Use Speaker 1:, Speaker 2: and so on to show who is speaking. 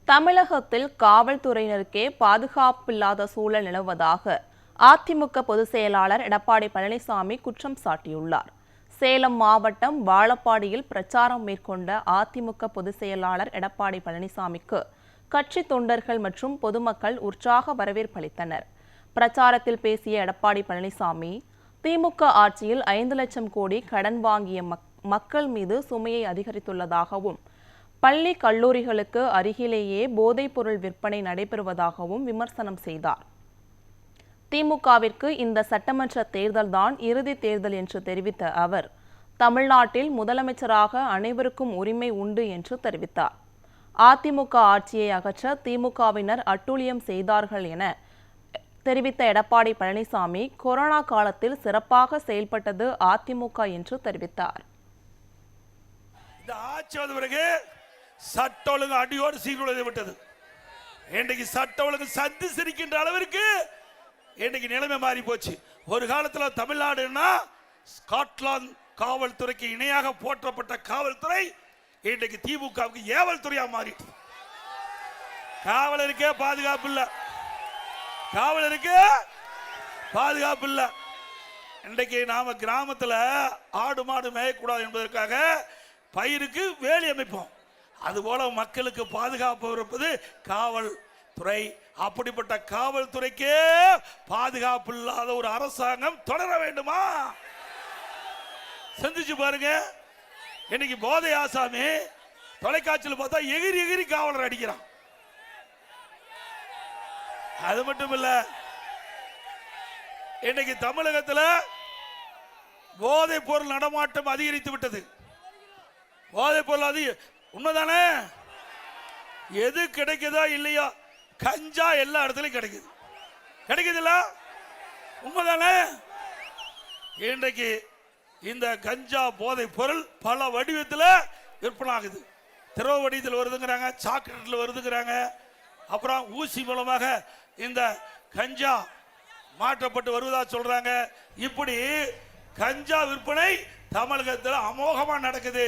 Speaker 1: தமிழகத்தில் காவல்துறையினருக்கே பாதுகாப்பில்லாத சூழல் நிலவுவதாக அதிமுக பொதுச் செயலாளர் எடப்பாடி பழனிசாமி குற்றம் சாட்டியுள்ளார். சேலம் மாவட்டம் வாழப்பாடியில் பிரச்சாரம் மேற்கொண்ட அதிமுக பொதுச் செயலாளர் எடப்பாடி பழனிசாமிக்கு கட்சி தொண்டர்கள் மற்றும் பொதுமக்கள் உற்சாக வரவேற்பளித்தனர். பிரச்சாரத்தில் பேசிய எடப்பாடி பழனிசாமி, திமுக ஆட்சியில் 5 லட்சம் கோடி கடன் வாங்கிய மக்கள் மீது சுமையை அதிகரித்துள்ளதாகவும், பள்ளி கல்லூரிகளுக்கு அருகிலேயே போதைப்பொருள் விற்பனை நடைபெறுவதாகவும் விமர்சனம் செய்தார். திமுகவிற்கு இந்த சட்டமன்ற தேர்தல்தான் இறுதி தேர்தல் என்று தெரிவித்த அவர், தமிழ்நாட்டில் முதலமைச்சராக அனைவருக்கும் உரிமை உண்டு என்று தெரிவித்தார். அதிமுக ஆட்சியை அகற்ற திமுகவினர் அட்டூழியம் செய்தார்கள் என தெரிவித்த எடப்பாடி பழனிசாமி, கொரோனா காலத்தில் சிறப்பாக செயல்பட்டது அதிமுக என்று தெரிவித்தார்.
Speaker 2: இந்த ஆட்சி வந்த பிறகு சட்ட ஒழுங்கு அடியோடு சீர்குலைந்து விட்டது. இன்றைக்கு சட்ட ஒழுங்கு சந்தி சிரிக்கின்ற அளவிற்கு இன்றைக்கு நிலைமை மாறி போச்சு. ஒரு காலத்தில் தமிழ்நாடுன்னா ஸ்காட்லாந்து காவல்துறைக்கு இணையாக போற்றப்பட்ட காவல்துறை இன்றைக்கு திமுகவுக்கு ஏவல் துறையா மாறிட்டு. காவலருக்கே பாதுகாப்பு இல்ல, காவலருக்கு பாதுகாப்பு இல்ல. இன்றைக்கு நாம கிராமத்தில் ஆடு மாடு மேயக்கூடாது என்பதற்காக பயிருக்கு வேலி அமைப்போம். அதுபோல மக்களுக்கு பாதுகாப்பு இருப்பது காவல்துறை. அப்படிப்பட்ட காவல்துறைக்கே பாதுகாப்பு இல்லாத ஒரு அரசாங்கம் தொடர வேண்டுமா? சிந்திச்சு பாருங்க. இன்னைக்கு போதை ஆசாமி தொலைக்காட்சியில் பார்த்தா எகிரி எகிரி காவலர் அடிக்கிறான். அது மட்டும் இல்ல, இன்னைக்கு தமிழகத்தில் போதை பொருள் நடமாட்டம் அதிகரித்து விட்டது. போதை பொருள் அதிக உண்மைதானே? எது கிடைக்குதோ இல்லையோ, கஞ்சா எல்லா இடத்துலையும் கிடைக்குது. கிடைக்குதுல்ல? உண்மைதானே? இன்றைக்கு இந்த கஞ்சா போதை பொருள் பல வடிவத்தில் விற்பனை ஆகுது. திரவ வடிவத்தில் வருதுங்கிறாங்க, சாக்லேட்டில் வருதுங்கிறாங்க, அப்புறம் ஊசி மூலமாக இந்த கஞ்சா மாற்றப்பட்டு வருவதா சொல்றாங்க. இப்படி கஞ்சா விற்பனை தமிழகத்தில் அமோகமாக நடக்குது.